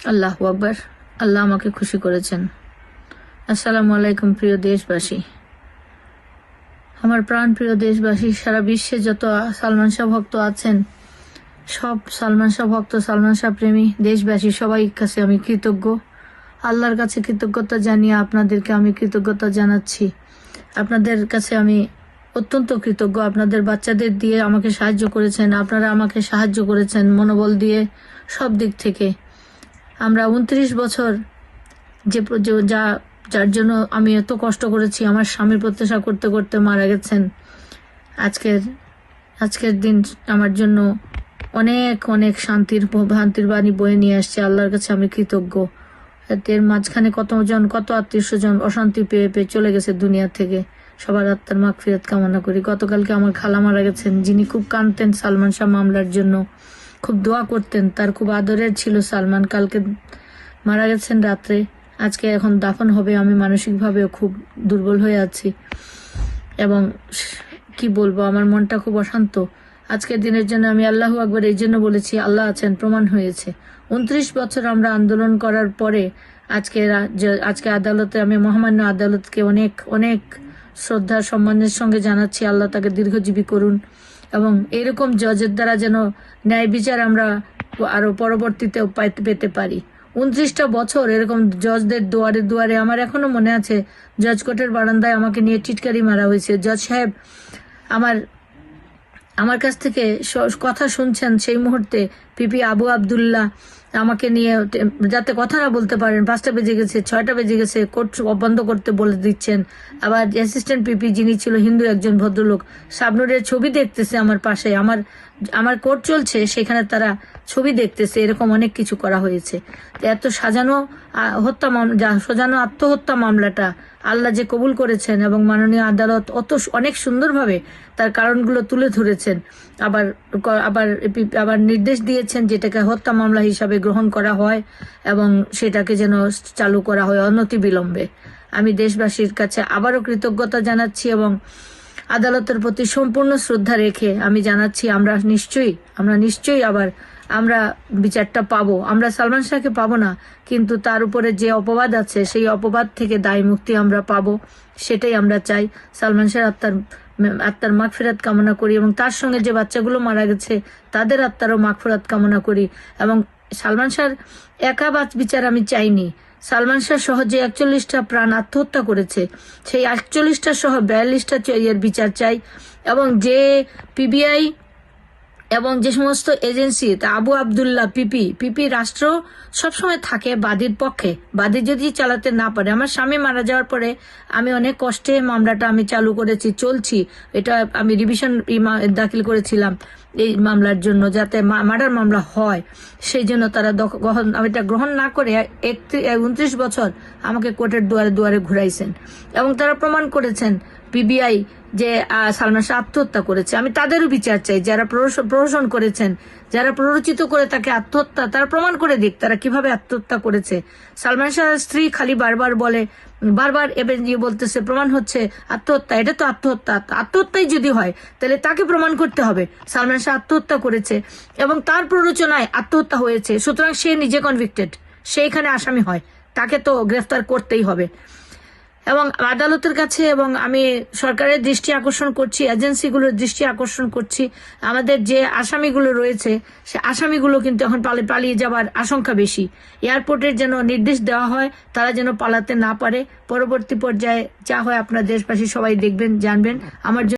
আল্লাহু আকবার। আল্লাহ আমাকে খুশি করেছেন। আসসালামু আলাইকুম প্রিয় দেশবাসী, আমার প্রাণ প্রিয় দেশবাসী, সারা বিশ্বে যত সালমান শাহ ভক্ত আছেন, সব সালমান শাহ ভক্ত, সালমান শাহ প্রেমী দেশবাসী সবাই কাছে আমি কৃতজ্ঞ। আল্লাহর কাছে কৃতজ্ঞতা জানিয়ে আপনাদেরকে আমি কৃতজ্ঞতা জানাচ্ছি। আপনাদের কাছে আমি অত্যন্ত কৃতজ্ঞ। আপনাদের বাচ্চাদের দিয়ে আমাকে সাহায্য করেছেন, আপনারা আমাকে সাহায্য করেছেন মনোবল দিয়ে, সব দিক থেকে। আমরা 29 বছর যার জন্য আমি এত কষ্ট করেছি, আমার স্বামীর প্রত্যাশা করতে করতে মারা গেছেন। আজকের দিন আমার জন্য অনেক অনেক শান্তির বাণী বয়ে নিয়ে আসছে। আল্লাহর কাছে আমি কৃতজ্ঞ। এর মাঝখানে কত আত্মীয় স্বজন অশান্তি পেয়ে পেয়ে চলে গেছে দুনিয়া থেকে। সবার আত্মার মাগফিরাত কামনা করি। গতকালকে আমার খালা মারা গেছেন, যিনি খুব কাঁদতেন সালমান শাহ মামলার জন্য, খুব দোয়া করতেন, তার খুব আদরের ছিল সালমান। কালকে মারা গেছেন রাত্রে। আজকে এখন দাফন হবে। আমি মানসিকভাবেও খুব দুর্বল হয়ে আছি এবং কি বলবো, আমার মনটা খুব অশান্ত। আজকের দিনের জন্য আমি আল্লাহু আকবার এই জন্য বলেছি, আল্লাহ আছেন, প্রমাণ হয়েছে। 29 বছর আমরা আন্দোলন করার পরে আজকে আদালতে, আমি মহামান্য আদালতকে অনেক অনেক শ্রদ্ধা সম্মানের সঙ্গে জানাচ্ছি, আল্লাহ তাকে দীর্ঘজীবী করুন এবং এরকম জজের দ্বারা যেন ন্যায় বিচার আমরা আরো পরবর্তীতেও পেতে পারি। 29টা বছর এরকম জজদের দুয়ারে দুয়ারে, আমার এখনো মনে আছে জজ কোর্টের বারান্দায় আমাকে নিয়ে টিটকারি মারা হয়েছে। জজ সাহেব আমার কাছ থেকে কথা শুনছেন সেই মুহূর্তে। পিপি আবু আবদুল্লাহ আমাকে নিয়ে, যাতে কথা না বলতে পারেন, 5টা বেজে গেছে, 6টা বেজে গেছে, কোর্ট বন্ধ করতে বলে দিচ্ছেন। আবার অ্যাসিস্ট্যান্ট পিপি, যিনি ছিল হিন্দু একজন ভদ্রলোক, শাবনুরের ছবি দেখতেছে আমার পাশে। আমার কোর্ট চলছে, সেখানে তারা ছবি দেখতেছে। এরকম অনেক কিছু করা হয়েছে। এত সাজানো আত্মহত্যা মামলাটা আল্লাহ যে কবুল করেছেন এবং মাননীয় আদালত অনেক সুন্দরভাবে তার কারণগুলো তুলে ধরেছেন। আবার নির্দেশ দিয়েছেন যেটাকে হত্যা মামলা হিসাবে গ্রহণ করা হয় এবং সেটাকে যেন চালু করা হয় অনতিবিলম্বে। আমি দেশবাসীর কাছে আবারও কৃতজ্ঞতা জানাচ্ছি এবং আদালতের প্রতি সম্পূর্ণ শ্রদ্ধা রেখে আমি জানাচ্ছি, আমরা নিশ্চয়ই আবার আমরা বিচারটা পাবো। আমরা সালমান শাহকে পাবো না, কিন্তু তার উপরে যে অপবাদ আছে সেই অপবাদ থেকে দায় মুক্তি আমরা পাবো, সেটাই আমরা চাই। সালমান শাহ আত্মার মাগফিরাত কামনা করি এবং তার সঙ্গে যে বাচ্চাগুলো মারা গেছে তাদের আত্মারও মাগফিরাত কামনা করি। এবং সালমান শাহর একা বিচার আমি চাইনি। সালমান শাহ সহ যে 41টা প্রাণ আত্মহত্যা করেছে, সেই 41টা সহ 42টা এর বিচার চাই। এবং যে পিবিআই এবং যে সমস্ত এজেন্সি, আবু আবদুল্লাহ পিপি রাষ্ট্র সবসময় থাকে বাদীর পক্ষে। বাদী যদি চালাতে না পারে, আমার স্বামী মারা যাওয়ার পরে আমি অনেক কষ্টে মামলাটা আমি চালু করেছি, চলছি। এটা আমি রিভিশন দাখিল করেছিলাম এই মামলার জন্য, যাতে মার্ডার মামলা হয়। সেই জন্য তারা এটা গ্রহণ না করে 29 বছর আমাকে কোর্টের দুয়ারে দুয়ারে ঘুরাইছেন এবং তারা প্রমাণ করেছেন পিবিআই যে সালমান শাহ আত্মহত্যা করেছে। আমি তাদেরও বিচার চাই, যারা প্রহসন করেছেন, যারা প্ররোচিত করে তাকে আত্মহত্যা, তারা প্রমাণ করে দিক তারা কিভাবে আত্মহত্যা করেছে। সালমান শাহের স্ত্রী খালি বারবার এবার বলতেছে প্রমাণ হচ্ছে আত্মহত্যা। এটা তো আত্মহত্যাই যদি হয় তাহলে তাকে প্রমাণ করতে হবে সালমান শাহ আত্মহত্যা করেছে এবং তার প্ররোচনায় আত্মহত্যা হয়েছে। সুতরাং সে নিজে কনভিক্টেড, সে এখানে আসামি হয়, তাকে তো গ্রেফতার করতেই হবে। এবং আদালতের কাছে এবং আমি সরকারের দৃষ্টি আকর্ষণ করছি, এজেন্সিগুলোর দৃষ্টি আকর্ষণ করছি, আমাদের যে আসামিগুলো রয়েছে সে আসামিগুলো কিন্তু এখন পালিয়ে যাবার আশঙ্কা বেশি। এয়ারপোর্টের যেন নির্দেশ দেওয়া হয় তারা যেন পালাতে না পারে। পরবর্তী পর্যায়ে যা হয় আপনার দেশবাসী সবাই দেখবেন, জানবেন। আমার